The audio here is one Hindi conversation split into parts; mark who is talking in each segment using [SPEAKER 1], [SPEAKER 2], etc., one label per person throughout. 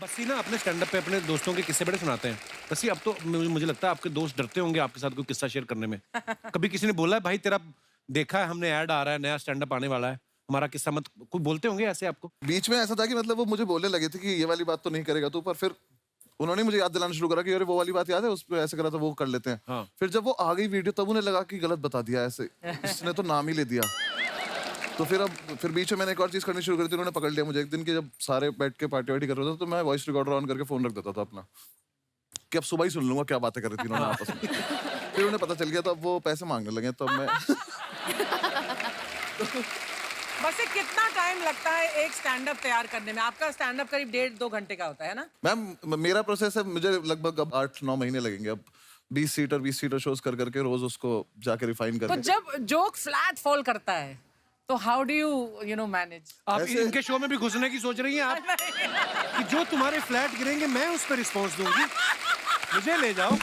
[SPEAKER 1] बसी ना अपने स्टैंड अप पे अपने दोस्तों के किस्से बड़े सुनाते हैं। बसी अब तो मुझे लगता है आपके दोस्त डरते होंगे आपके साथ कोई किस्सा शेयर करने में। कभी किसी ने बोला है भाई तेरा देखा है हमने ऐड आ रहा है नया स्टैंड अप आने वाला है, हमारा किस्सा मत कोई बोलते होंगे ऐसे आपको?
[SPEAKER 2] बीच में ऐसा था कि मतलब वो मुझे बोलने लगे थे कि ये वाली बात तो नहीं करेगा तू, पर फिर उन्होंने मुझे याद दिलाना शुरू करा कि अरे वो वाली बात याद है, उस पे ऐसे करा था, वो कर लेते हैं।
[SPEAKER 1] हाँ।
[SPEAKER 2] फिर जब वो आ गई वीडियो तब उन्हें लगा कि गलत बता दिया, ऐसे इसने तो नाम ही ले दिया। तो फिर बीच में मैंने एक और चीज करनी शुरू करी थी, उन्होंने पकड़ लिया मुझे एक दिन कि जब सारे बैठ के पार्टी वार्टी कर रहे थे तो मैं वॉइस रिकॉर्डर ऑन करके फोन रख देता था अपना कि अब सुबह ही सुन लूंगा क्या बातें कर रही थी उन्होंने आपस में। फिर उन्हें पता चल गया, तो अब वो पैसे मांगने लगे, तब मैं
[SPEAKER 3] बस ये कितना टाइम लगता है एक स्टैंड अप तैयार करने में? आपका स्टैंड अप करीब 1.5-2 घंटे का होता है ना?
[SPEAKER 2] मैम मेरा प्रोसेस है, मुझे लगभग अब 8-9 महीने लगेंगे अब 20 सीटर शोज कर करके रोज उसको जाके रिफाइन
[SPEAKER 3] तो
[SPEAKER 2] करके।
[SPEAKER 3] जब जोक फ्लैट फॉल करता है तो हाउ डू यू मैनेज?
[SPEAKER 1] आप
[SPEAKER 2] ऐसे-
[SPEAKER 1] इनके शो में भी घुसने की सोच रही हैं आप कि जो तुम्हारे फ्लैट गिरेंगे मैं उस पर रिस्पॉन्स दूंगी, मुझे ले जाओ।
[SPEAKER 3] मुझे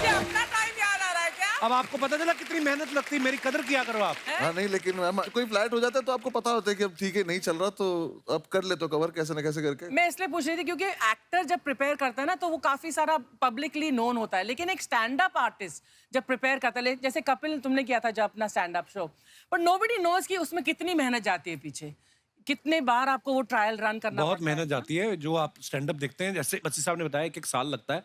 [SPEAKER 3] अपना टाइम याद आ रहा है क्या?
[SPEAKER 1] अब आपको पता चला कितनी मेहनत लगती है, मेरी कदर किया करो आप।
[SPEAKER 2] हाँ नहीं, लेकिन मैम कोई फ्लैट हो जाता है तो आपको पता होता है कि अब ठीक है नहीं चल रहा, तो अब कर ले तो कवर कैसे न कैसे करके।
[SPEAKER 3] मैं इसलिए पूछ रही थी क्योंकि एक्टर जब प्रिपेयर करता है ना तो वो काफी सारा पब्लिकली नोन होता है, लेकिन एक स्टैंड अप आर्टिस्ट जब प्रिपेयर करता है, जैसे कपिल तुमने किया था जब अपना stand up show, but nobody knows कि उसमें कितनी मेहनत जाती है पीछे, कितने बार आपको वो ट्रायल रन करना
[SPEAKER 1] बहुत
[SPEAKER 3] पड़ता
[SPEAKER 1] मेहनत
[SPEAKER 3] है।
[SPEAKER 1] जाती है। जो आप स्टैंड अप देखते हैं, जैसे बच्ची साहब ने बताया, एक साल लगता है।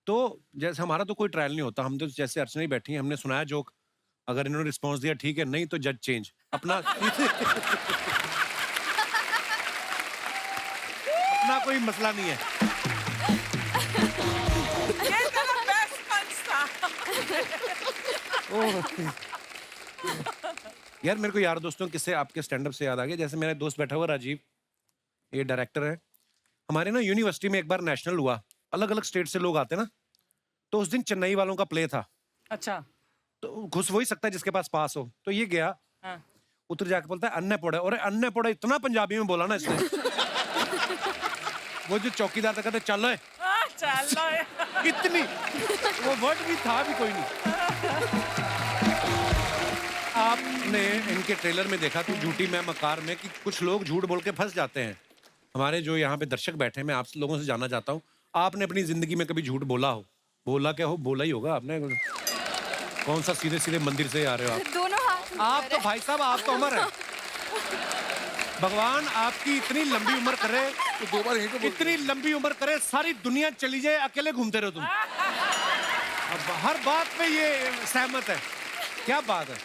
[SPEAKER 1] तो जैसे हमारा तो कोई ट्रायल नहीं होता, हम तो जैसे अर्चना ही बैठी है, हमने सुनाया जोक, अगर इन्होंने रिस्पॉन्स दिया ठीक है, नहीं तो जज चेंज अपना अपना कोई मसला नहीं है।
[SPEAKER 3] ये तेरा best punch था।
[SPEAKER 1] यार मेरे को यार दोस्तों किससे आपके स्टैंड अप से याद आ गया। जैसे मेरा दोस्त बैठा हुआ राजीव, ये डायरेक्टर है हमारे ना, यूनिवर्सिटी में एक बार नेशनल हुआ, अलग अलग स्टेट से लोग आते ना, तो उस दिन चेन्नई वालों का प्ले था,
[SPEAKER 3] अच्छा।
[SPEAKER 1] तो घुस वही सकता है जिसके पास पास हो। तो ये गया,
[SPEAKER 3] हाँ।
[SPEAKER 1] उतर जाके बोलता है अन्य पोड़ा, और अन्य पोड़ा इतना पंजाबी में बोला ना इसने वो जो चौकीदार था कहते चलो है,
[SPEAKER 3] चलो
[SPEAKER 1] इतनी वो वर्ड भी था भी कोई नहीं। आपने इनके ट्रेलर में देखा तो झूठी मैं मकार में कि कुछ लोग झूठ बोल के फंस जाते हैं। हमारे जो यहाँ पे दर्शक बैठे हैं, मैं आप लोगों से जानना चाहता हूँ, आपने अपनी जिंदगी में कभी झूठ बोला हो? बोला क्या हो, बोला ही होगा आपने। कौन सा सीधे सीधे मंदिर से आ रहे हो आप?
[SPEAKER 4] दोनों हाथ
[SPEAKER 1] आप तो भाई साहब, आप तो अमर है। भगवान आपकी इतनी लंबी उम्र करे,
[SPEAKER 2] तो 2 बार यहीं पे बोल-
[SPEAKER 1] इतनी लंबी उम्र करे, सारी दुनिया चली जाए, अकेले घूमते रहो तुम। अब हर बात पे ये सहमत है, क्या बात है।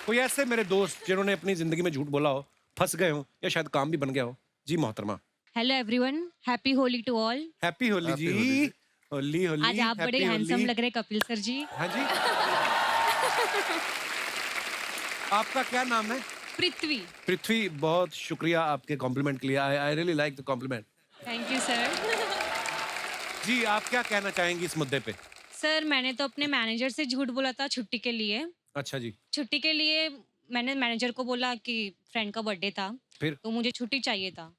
[SPEAKER 1] कोई ऐसे मेरे दोस्त जिन्होंने अपनी जिंदगी में झूठ बोला हो, फंस गए हो, या शायद काम भी बन गया हो? जी मोहतरमा।
[SPEAKER 4] Hello everyone, happy Holi to all.
[SPEAKER 1] Happy Holi
[SPEAKER 2] Happy
[SPEAKER 1] जी।
[SPEAKER 2] होली।
[SPEAKER 1] होली होली।
[SPEAKER 4] आज आप बड़े
[SPEAKER 1] happy
[SPEAKER 4] हैंडसम
[SPEAKER 1] होली।
[SPEAKER 4] लग रहे कपिल सर जी।
[SPEAKER 1] हाँ जी। आपका क्या नाम है?
[SPEAKER 4] पृथ्वी।
[SPEAKER 1] पृथ्वी, बहुत शुक्रिया आपके कॉम्प्लीमेंट के लिए। I really like the compliment.
[SPEAKER 4] Thank you sir.
[SPEAKER 1] जी आप क्या कहना चाहेंगी इस मुद्दे पे?
[SPEAKER 4] सर मैंने तो अपने मैनेजर से झूठ बोला था छुट्टी के लिए।
[SPEAKER 1] अच्छा जी।
[SPEAKER 4] छुट्टी के लिए मैंने मैनेजर को बोला कि फ्रेंड का बर्थडे था,
[SPEAKER 1] फिर?
[SPEAKER 4] तो मुझे छुट्टी चाहिए था।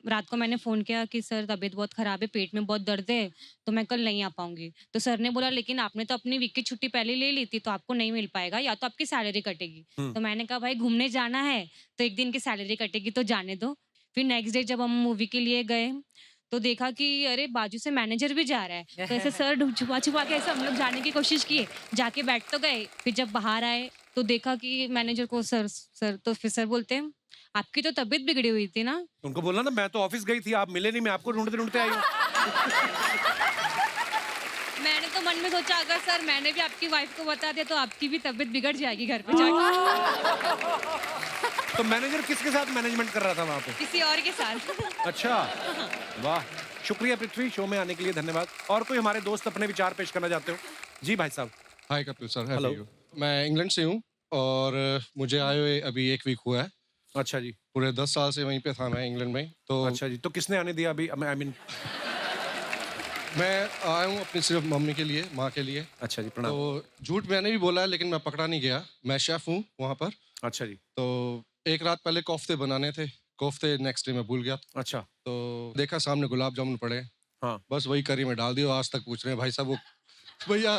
[SPEAKER 4] रात को मैंने फ़ोन किया कि सर तबीयत बहुत ख़राब है, पेट में बहुत दर्द है, तो मैं कल नहीं आ पाऊंगी। तो सर ने बोला लेकिन आपने तो अपनी वीक की छुट्टी पहले ले ली थी, तो आपको नहीं मिल पाएगा, या तो आपकी सैलरी कटेगी। तो मैंने कहा भाई घूमने जाना है तो एक दिन की सैलरी कटेगी तो जाने दो। फिर नेक्स्ट डे जब हम मूवी के लिए गए तो देखा कि अरे बाजू से मैनेजर भी जा रहा है, तो ऐसे सर छुपा छुपा के ऐसे हम लोग जाने की कोशिश किए, जाके बैठ तो गए। फिर जब बाहर आए तो देखा कि मैनेजर को सर तो फिर सर बोलते हैं आपकी तो तबीयत बिगड़ी हुई थी ना।
[SPEAKER 1] उनको बोलना ना, मैं तो ऑफिस गई थी, आप मिले नहीं, मैं आपको ढूंढते ढूंढते आई हूँ।
[SPEAKER 4] मैंने तो मन में सोचा अगर सर मैंने भी आपकी वाइफ को बता दिया तो आपकी भी तबीयत बिगड़ जाएगी घर पे जाके।
[SPEAKER 1] तो मैनेजर किसके साथ मैनेजमेंट कर रहा था वहाँ पे?
[SPEAKER 4] किसी और के साथ।
[SPEAKER 1] अच्छा, वाह, शुक्रिया पृथ्वी, शो में आने के लिए धन्यवाद। और कोई हमारे दोस्त अपने विचार पेश करना चाहते हो? जी भाई साहब।
[SPEAKER 5] Hi Kapil sir,
[SPEAKER 1] Hello.
[SPEAKER 5] Happy you. मैं इंग्लैंड से हूँ और मुझे आए हुए अभी 1 वीक हुआ है।
[SPEAKER 1] अच्छा जी।
[SPEAKER 5] पूरे 10 साल से वहीं पे था मैं इंग्लैंड में। तो
[SPEAKER 1] अच्छा जी, तो किसने आने दिया अभी? I mean.
[SPEAKER 5] मैं आया हूँ अपनी सिर्फ मम्मी के लिए, माँ के लिए।
[SPEAKER 1] अच्छा जी, प्रणाम।
[SPEAKER 5] तो झूठ मैंने भी बोला है लेकिन मैं पकड़ा नहीं गया। मैं शेफ़ हूँ वहाँ पर।
[SPEAKER 1] अच्छा जी।
[SPEAKER 5] तो एक रात पहले कोफ्ते बनाने थे, कोफ्ते नेक्स्ट डे मैं भूल गया।
[SPEAKER 1] अच्छा।
[SPEAKER 5] तो देखा सामने गुलाब जामुन पड़े,
[SPEAKER 1] हाँ।
[SPEAKER 5] बस वही करी में डाल दिया। आज तक पूछ रहे हैं भाई साहब वो भैया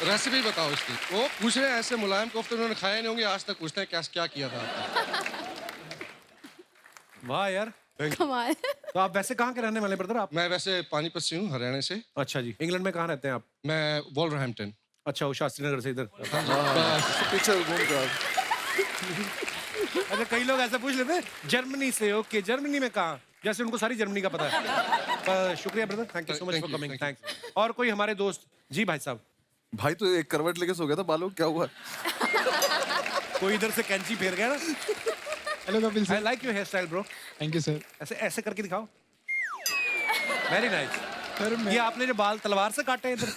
[SPEAKER 5] रेसिपी बताओ इसकी। वो पूछ रहे हैं ऐसे मुलायम कोफ्ते उन्होंने खाए नहीं होंगे, आज तक पूछते हैं क्या क्या किया था आपने।
[SPEAKER 1] वाह यार,
[SPEAKER 6] कमाल।
[SPEAKER 1] तो आप वैसे कहाँ के रहने वाले ब्रदर आप?
[SPEAKER 5] मैं वैसे पानीपत से हूँ, हरियाणा से।
[SPEAKER 1] अच्छा जी, इंग्लैंड में कहाँ रहते हैं आप?
[SPEAKER 5] मैं वॉल्वरहैम्पटन।
[SPEAKER 1] अच्छा, वो शास्त्री नगर से इधर।
[SPEAKER 2] पीछे घूम कर
[SPEAKER 1] अच्छा, कई लोग ऐसा पूछ लेते हैं जर्मनी से। ओके, जर्मनी में कहाँ? जैसे उनको सारी जर्मनी का पता है। शुक्रिया brother, thank you so much
[SPEAKER 5] Thank
[SPEAKER 1] for
[SPEAKER 5] you,
[SPEAKER 1] coming,
[SPEAKER 5] thank you.
[SPEAKER 1] Thanks. और कोई हमारे दोस्त? जी भाई साहब,
[SPEAKER 2] भाई तो एक करवट लेके सो गया था, बालों क्या हुआ?
[SPEAKER 1] कोई इधर से कैंची फेर गया ना।
[SPEAKER 7] Hello Kapil
[SPEAKER 1] hi
[SPEAKER 7] sir.
[SPEAKER 1] Like your hair style bro.
[SPEAKER 7] Thank you sir.
[SPEAKER 1] ऐसे ऐसे करके दिखाओ, वेरी नाइस।
[SPEAKER 7] सर
[SPEAKER 1] ये आपने जो बाल तलवार से काटे हैं इधर।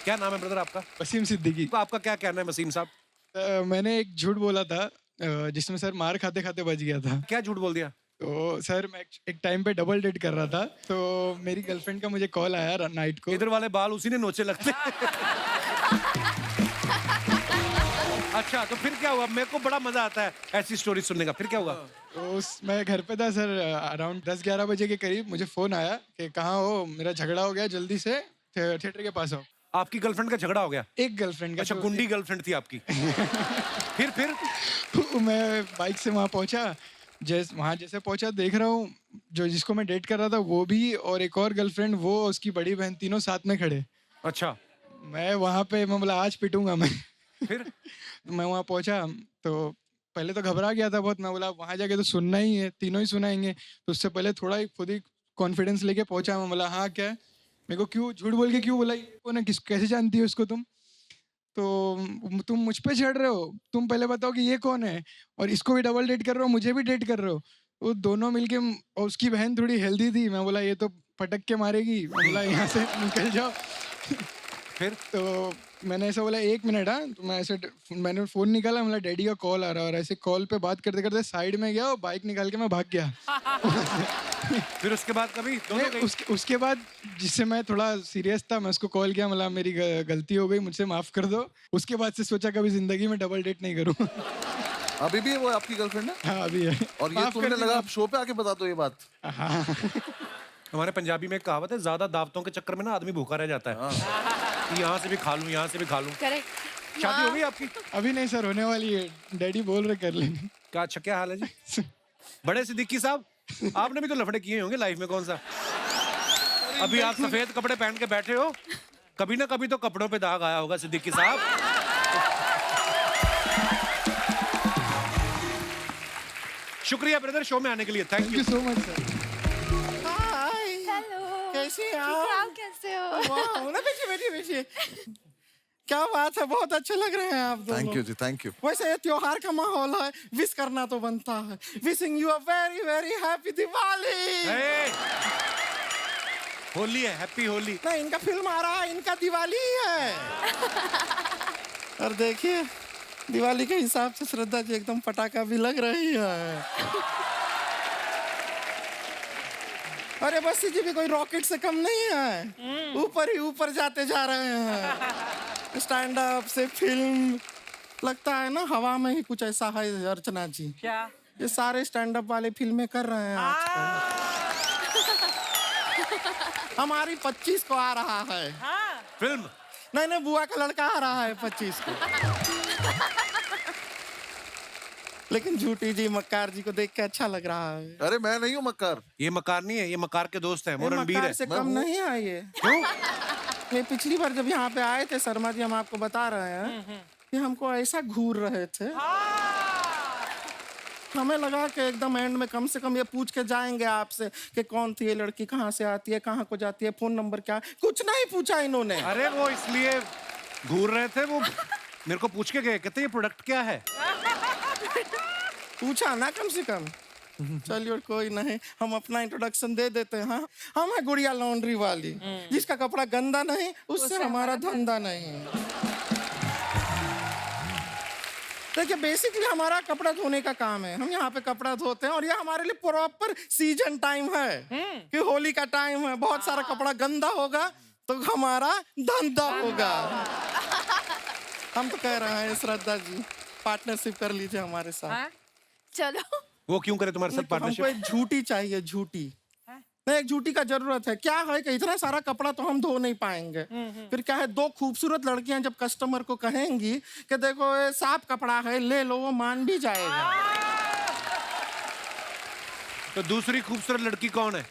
[SPEAKER 1] क्या नाम है ब्रदर आपका?
[SPEAKER 7] वसीम सिद्दीकी।
[SPEAKER 1] तो आपका क्या कहना है वसीम साहब?
[SPEAKER 7] मैंने एक झूठ बोला था जिसमें सर मार खाते खाते बच गया था।
[SPEAKER 1] क्या झूठ बोल दिया?
[SPEAKER 7] तो सर मैं एक टाइम पे डबल डेट कर रहा था, तो मेरी गर्लफ्रेंड का मुझे कॉल आया नाइट को।
[SPEAKER 1] इधर वाले बाल उसी ने नोचे लगते। अच्छा, तो फिर क्या हुआ? मेरे को बड़ा मजा आता है ऐसी स्टोरी सुनने का। फिर क्या हुआ?
[SPEAKER 7] तो मैं घर पे था सर, अराउंड 10-11 बजे के करीब मुझे फोन आया कि कहाँ हो, मेरा झगड़ा हो गया, जल्दी से थिएटर के पास आओ।
[SPEAKER 1] आपकी गर्लफ्रेंड का झगड़ा हो गया?
[SPEAKER 7] एक गर्लफ्रेंड का।
[SPEAKER 1] अच्छा, गुंडी गर्लफ्रेंड थी आपकी। फिर
[SPEAKER 7] तो मैं बाइक से वहाँ पहुँचा। जैसे पहुँचा देख रहा हूँ जो जिसको मैं डेट कर रहा था वो भी, और एक और गर्लफ्रेंड, वो उसकी बड़ी बहन, तीनों साथ में खड़े।
[SPEAKER 1] अच्छा,
[SPEAKER 7] मैं वहाँ पे मैं बोला आज पिटूंगा मैं।
[SPEAKER 1] फिर
[SPEAKER 7] मैं वहाँ पहुँचा तो पहले तो घबरा गया था बहुत। मैं बोला वहाँ जाके तो सुनना ही है, तीनों ही सुनाएंगे। तो उससे पहले थोड़ा ही खुद ही कॉन्फिडेंस लेके पहुँचा। मैं बोला हाँ क्या है? मेरे को क्यों झूठ बोल के क्यों बोला? कौन है, कैसे जानती हो उसको तुम? तो तुम मुझ पे चढ़ रहे हो, तुम पहले बताओ कि ये कौन है, और इसको भी डबल डेट कर रहे हो, मुझे भी डेट कर रहे हो। वो दोनों मिलके, और उसकी बहन थोड़ी हेल्दी थी। मैं बोला ये तो पटक के मारेगी। मैं बोला यहाँ से निकल जाओ।
[SPEAKER 1] फिर
[SPEAKER 7] तो मैंने ऐसा बोला 1 मिनट। हाँ, तो मैंने फ़ोन निकाला, मतलब डैडी का कॉल आ रहा है, और ऐसे कॉल पे बात करते करते साइड में गया और बाइक निकाल के मैं भाग गया।
[SPEAKER 1] फिर उसके बाद कभी दोनों गई?
[SPEAKER 7] उसके बाद जिससे मैं थोड़ा सीरियस था, मैं उसको कॉल किया, मतलब मेरी गलती हो गई, मुझसे माफ़ कर दो। उसके बाद से सोचा कभी ज़िंदगी में डबल डेट नहीं करूँ।
[SPEAKER 2] अभी भी है वो आपकी गर्लफ्रेंड है?
[SPEAKER 7] हाँ अभी है।
[SPEAKER 2] और ये
[SPEAKER 7] माफ
[SPEAKER 2] तुमने
[SPEAKER 7] कर
[SPEAKER 2] लगा
[SPEAKER 7] दीजिए।
[SPEAKER 2] आप शो पे आके बता दो ये बात?
[SPEAKER 7] हाँ।
[SPEAKER 1] हमारे पंजाबी में एक कहावत है, ज्यादा दावतों के चक्कर में ना आदमी भूखा रह जाता है। कि यहाँ से भी खा लूं, यहाँ से भी खा लूं।
[SPEAKER 6] करेक्ट।
[SPEAKER 1] शादी हो गई आपकी?
[SPEAKER 7] अभी नहीं सर, होने वाली है। डैडी बोल रहे कर लेंगे।
[SPEAKER 1] क्या अच्छा, क्या हाल है जी? बड़े सिद्दीकी साहब, आपने भी तो लफड़े किए होंगे लाइफ में, कौन सा? अभी आप सफेद कपड़े पहन के बैठे हो, कभी ना कभी तो कपड़ों पे दाग आया होगा सिद्दीकी साहब। शुक्रिया ब्रदर शो में आने के लिए, thank
[SPEAKER 7] thank
[SPEAKER 1] you.
[SPEAKER 7] You so much sir.
[SPEAKER 6] Hello.
[SPEAKER 8] कैसी हैं
[SPEAKER 6] आप
[SPEAKER 8] आप?
[SPEAKER 6] कैसे हो?
[SPEAKER 8] वाह, ना बैठिए बैठिए बैठिए। क्या बात है, बहुत अच्छे लग रहे हैं आप दोनों।
[SPEAKER 2] थैंक यू जी, थैंक यू।
[SPEAKER 8] वैसे ये त्योहार का माहौल है, विश करना तो बनता है। Wishing you a very very happy Diwali.
[SPEAKER 1] Hey! Holi है, हैप्पी होली।
[SPEAKER 8] नहीं, इनका फिल्म आ रहा है, इनका दिवाली ही है। और देखिए, दिवाली के हिसाब से श्रद्धा जी एकदम पटाखा भी लग रही है। अरे बस जी भी कोई रॉकेट से कम नहीं है, ऊपर ही ऊपर जाते जा रहे हैं। स्टैंड अप से फिल्म, लगता है ना हवा में ही कुछ ऐसा है अर्चना जी।
[SPEAKER 3] क्या?
[SPEAKER 8] ये सारे स्टैंड अप वाले फिल्में कर रहे हैं आजकल। हमारी 25 को आ रहा है
[SPEAKER 1] फिल्म?
[SPEAKER 8] नहीं नहीं, बुआ का लड़का आ रहा है 25 को। लेकिन झूठी जी मक्कार जी को देख के अच्छा लग रहा है।
[SPEAKER 2] अरे मैं नहीं हूँ मक्कार।
[SPEAKER 1] ये मकार नहीं है, ये मकार के दोस्त हैं, वो
[SPEAKER 8] ये
[SPEAKER 1] रणबीर
[SPEAKER 8] मक्कार
[SPEAKER 1] है।
[SPEAKER 8] से कम नहीं है ये।
[SPEAKER 1] क्यों?
[SPEAKER 8] ये पिछली बार जब यहाँ पे आए थे शर्मा जी, हम आपको बता रहे हैं कि हमको ऐसा घूर रहे थे, हमें लगा कि एकदम एंड में कम से कम ये पूछ के जाएंगे आपसे कि कौन थी ये लड़की, कहाँ से आती है, कहाँ को जाती है, फोन नंबर क्या है। कुछ नहीं पूछा इन्होंने।
[SPEAKER 1] अरे वो इसलिए घूर रहे थे, वो मेरे को पूछ के गए, कहते ये प्रोडक्ट क्या है।
[SPEAKER 8] पूछा ना कम से कम। चलिए और कोई नहीं, हम अपना इंट्रोडक्शन दे देते हैं। हाँ, हम है गुड़िया लॉन्ड्री वाली, जिसका कपड़ा गंदा नहीं उससे हमारा धंधा नहीं। देखिए बेसिकली हमारा कपड़ा धोने का काम है, हम यहाँ पे कपड़ा धोते हैं, और ये हमारे लिए प्रॉपर सीजन टाइम है कि होली का टाइम है, बहुत सारा कपड़ा गंदा होगा तो हमारा धंधा होगा। हम तो कह रहे हैं श्रद्धा जी पार्टनरशिप कर लीजिए हमारे साथ।
[SPEAKER 6] चलो।
[SPEAKER 1] वो क्यों करे तुम्हारे साथ
[SPEAKER 8] हमको
[SPEAKER 1] पार्टनरशिप?
[SPEAKER 8] एक झूठी चाहिए, झूठी। नहीं, एक झूठी का जरूरत है। क्या है कि इतना सारा कपड़ा तो हम धो नहीं पाएंगे। फिर क्या है, 2 खूबसूरत लड़कियां जब कस्टमर को कहेंगी कि देखो ये साफ कपड़ा है, ले लो, वो मान भी जाएगा।
[SPEAKER 1] तो दूसरी खूबसूरत लड़की कौन है?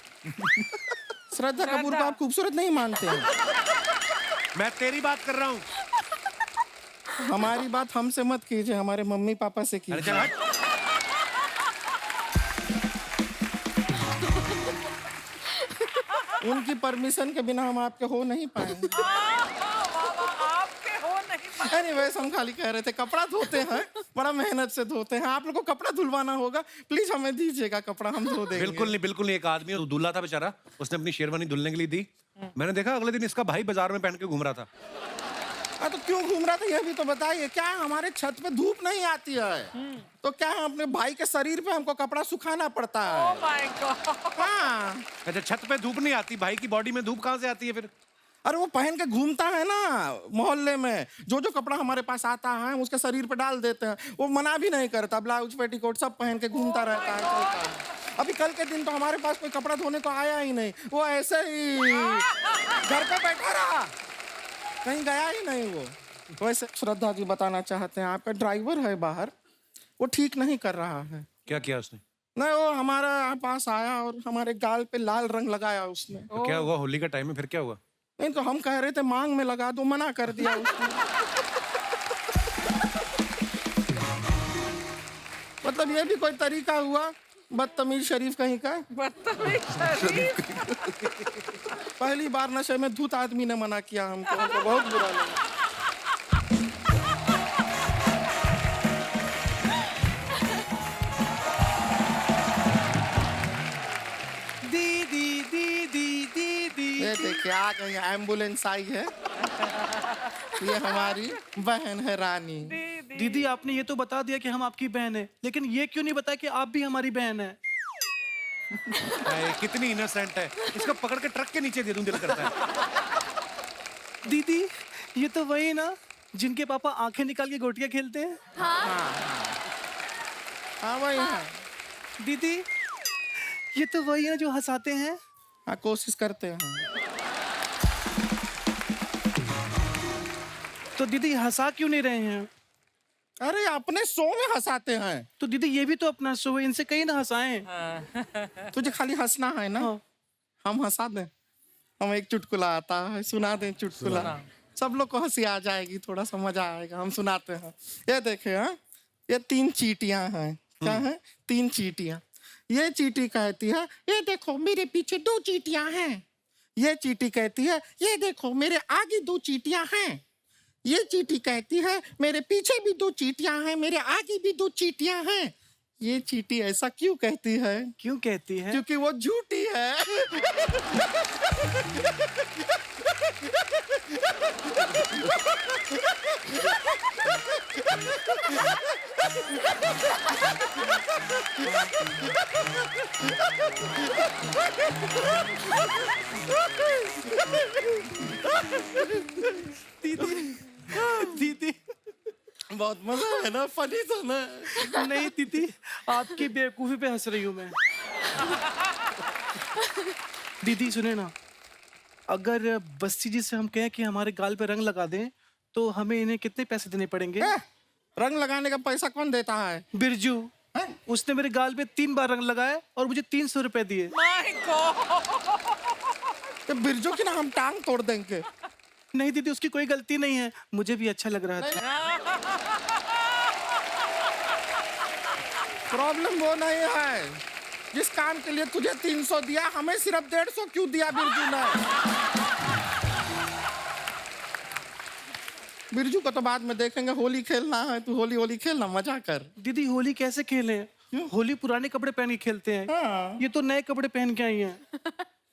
[SPEAKER 8] श्रद्धा कपूर को आप खूबसूरत नहीं मानते हैं?
[SPEAKER 1] मैं तेरी बात कर रहा हूँ।
[SPEAKER 8] हमारी बात हमसे मत कीजिए, हमारे मम्मी पापा से
[SPEAKER 1] अरे चल
[SPEAKER 8] कीजिए।
[SPEAKER 1] हट।
[SPEAKER 8] उनकी परमिशन के बिना हम आपके हो नहीं पाएंगे।
[SPEAKER 3] आपके हो नहीं।
[SPEAKER 8] एनीवेज हम खाली कह रहे थे कपड़ा धोते हैं, बड़ा मेहनत से धोते हैं। आप लोग को कपड़ा धुलवाना होगा, प्लीज हमें दीजिएगा कपड़ा, हम धो देंगे।
[SPEAKER 1] बिल्कुल नहीं। एक आदमी दूल्हा था बेचारा, उसने अपनी शेरवानी धुलने के लिए दी। मैंने देखा अगले दिन इसका भाई बाजार में पहन के घूम रहा था।
[SPEAKER 8] हाँ तो क्यों घूम रहा था ये भी तो बताइए। क्या हमारे छत पे धूप नहीं आती है तो क्या अपने भाई के शरीर पे हमको कपड़ा सुखाना पड़ता है?
[SPEAKER 3] Oh my God.
[SPEAKER 8] हाँ,
[SPEAKER 1] अच्छा, छत पे धूप नहीं आती, भाई की बॉडी में धूप कहाँ से आती है फिर?
[SPEAKER 8] अरे वो पहन के घूमता है ना मोहल्ले में, जो जो कपड़ा हमारे पास आता है हम उसके शरीर पे डाल देते हैं। वो मना भी नहीं करता, ब्लाउज पेटीकोट सब पहन के घूमता रहता है, चलता है। अभी कल के दिन तो हमारे पास कोई कपड़ा धोने को आया ही नहीं, वो ऐसे ही घर पे बैठा रहा, कहीं गया ही नहीं वो। वैसे श्रद्धा जी बताना चाहते हैं, आपका ड्राइवर है बाहर, वो ठीक नहीं कर रहा है।
[SPEAKER 1] क्या किया उसने?
[SPEAKER 8] नहीं, वो हमारे पास आया और हमारे गाल पे लाल रंग लगाया उसने।
[SPEAKER 1] तो क्या हुआ? होली का टाइम है, फिर क्या हुआ?
[SPEAKER 8] नहीं तो हम कह रहे थे मांग में लगा दो, मना कर दिया उसने। मतलब ये भी कोई तरीका हुआ? बदतमीज शरीफ कहीं का।
[SPEAKER 3] बदतमीज शरीफ।
[SPEAKER 8] पहली बार नशे में धूत आदमी ने मना किया हमको बहुत बुरा लगा।
[SPEAKER 6] दीदी दीदी दीदी।
[SPEAKER 8] ये देखिए आ गई, एम्बुलेंस आई है। ये हमारी बहन है रानी।
[SPEAKER 6] दीदी आपने ये तो बता दिया कि हम आपकी बहन है, लेकिन ये क्यों नहीं बताया कि आप भी हमारी बहन है?
[SPEAKER 1] कितनी इनोसेंट है, इसको पकड़ के ट्रक के नीचे दे दूं दिल करता है।
[SPEAKER 6] दीदी ये तो वही ना जिनके पापा आंखें निकाल के गोटियां खेलते हैं।
[SPEAKER 8] हाँ वही है।
[SPEAKER 6] दीदी ये तो वही है जो हंसाते हैं।
[SPEAKER 8] हाँ कोशिश करते हैं।
[SPEAKER 6] तो दीदी हंसा क्यों नहीं रहे हैं?
[SPEAKER 8] अरे अपने शो में हंसाते हैं।
[SPEAKER 6] तो दीदी ये भी तो अपना शो है, इनसे कहीं ना हंसाएं।
[SPEAKER 8] तुझे खाली हंसना है ना, हम हंसा दें। हम एक चुटकुला आता है, सुना दें चुटकुला, सब लोग को हंसी आ जाएगी, थोड़ा सा मजा आएगा। हम सुनाते हैं। ये देखे हाँ, ये 3 चींटियां हैं। क्या है? 3 चींटियां। ये चींटी कहती है ये देखो मेरे पीछे 2 चींटियां हैं। ये चींटी कहती है ये देखो मेरे आगे 2 चींटियां हैं। ये चींटी कहती है मेरे पीछे भी 2 चींटियां हैं, मेरे आगे भी 2 चींटियां हैं। ये चींटी ऐसा क्यों कहती है?
[SPEAKER 6] क्यों कहती है?
[SPEAKER 8] क्योंकि वो झूठी है।
[SPEAKER 6] दीदी
[SPEAKER 8] बहुत मजा है ना, फनी था ना।
[SPEAKER 6] नहीं दीदी आपकी बेवकूफी पे हंस रही हूँ मैं। दीदी सुने ना, अगर बस्ती जी से हम कहें कि हमारे गाल पे रंग लगा दें तो हमें इन्हें कितने पैसे देने पड़ेंगे?
[SPEAKER 8] रंग लगाने का पैसा कौन देता है?
[SPEAKER 6] बिरजू, उसने मेरे गाल पे 3 बार रंग लगाया और मुझे 300 रुपए दिए।
[SPEAKER 3] My God.
[SPEAKER 8] तो बिरजू की ना हम टांग तोड़ देंगे।
[SPEAKER 6] नहीं दीदी उसकी कोई गलती नहीं है, मुझे भी अच्छा लग रहा था।
[SPEAKER 8] प्रॉब्लम वो नहीं है, जिस काम के लिए तुझे 300 दिया हमें सिर्फ 150 क्यों दिया बिरजू ने? बिरजू को तो बाद में देखेंगे, होली खेलना है, तू होली खेलना, मजा कर।
[SPEAKER 6] दीदी होली कैसे खेलें? होली पुराने कपड़े पहन के खेलते हैं।
[SPEAKER 8] हाँ।
[SPEAKER 6] ये तो नए कपड़े पहन के आई हैं।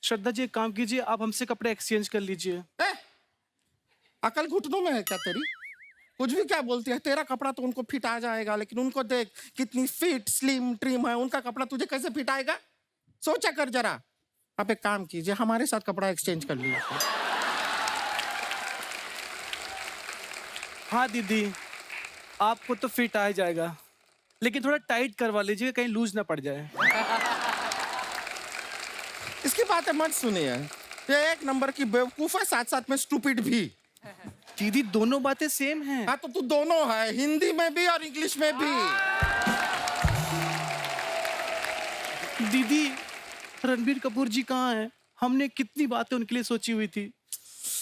[SPEAKER 6] श्रद्धा जी एक काम कीजिए, आप हमसे कपड़े एक्सचेंज कर लीजिए।
[SPEAKER 8] अकल घुटनों में है क्या तेरी? कुछ भी क्या बोलती है? तेरा कपड़ा तो उनको फिट आ जाएगा, लेकिन उनको देख कितनी फिट स्लिम ट्रिम है, उनका कपड़ा तुझे कैसे फिट आएगा? सोचा कर जरा। आप एक काम कीजिए, हमारे साथ कपड़ा एक्सचेंज कर लीजिए।
[SPEAKER 6] हाँ दीदी आपको तो फिट आ जाएगा, लेकिन थोड़ा टाइट करवा लीजिए, कहीं लूज ना पड़ जाए।
[SPEAKER 8] इसकी बातें मत सुनिए, ये एक नंबर की बेवकूफ है, साथ साथ में स्टूपिड भी।
[SPEAKER 6] दीदी दोनों बातें सेम हैं।
[SPEAKER 8] हाँ तो तू दोनों है, हिंदी में भी और इंग्लिश में भी।
[SPEAKER 6] दीदी, रणबीर कपूर जी कहाँ हैं? हमने कितनी बातें उनके लिए सोची हुई थी।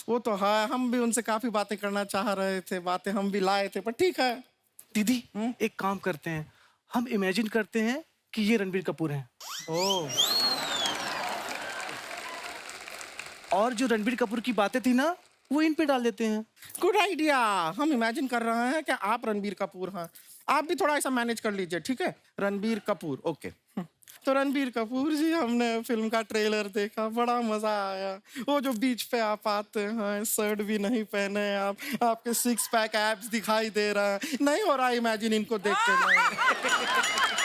[SPEAKER 8] वो तो है, हम भी उनसे काफी बातें करना चाह रहे थे, बातें हम भी लाए थे, पर ठीक है।
[SPEAKER 6] दीदी, एक काम करते हैं, हम इमेजिन करते हैं कि ये रणबीर कपूर हैं
[SPEAKER 8] ओ,
[SPEAKER 6] और जो रणबीर कपूर की बातें थी ना, वो इन पे डाल देते हैं।
[SPEAKER 8] Good idea. हम इमेजिन कर रहे हैं कि आप रणबीर कपूर हैं, आप भी थोड़ा ऐसा मैनेज कर लीजिए, ठीक है? रणबीर कपूर, ओके। तो रणबीर कपूर जी, हमने फिल्म का ट्रेलर देखा, बड़ा मजा आया। वो जो बीच पे आप आते हैं, शर्ट भी नहीं पहने आप, आपके 6 पैक एब्स दिखाई दे रहा है, नहीं हो रहा इमेजिन इनको देख के नहीं।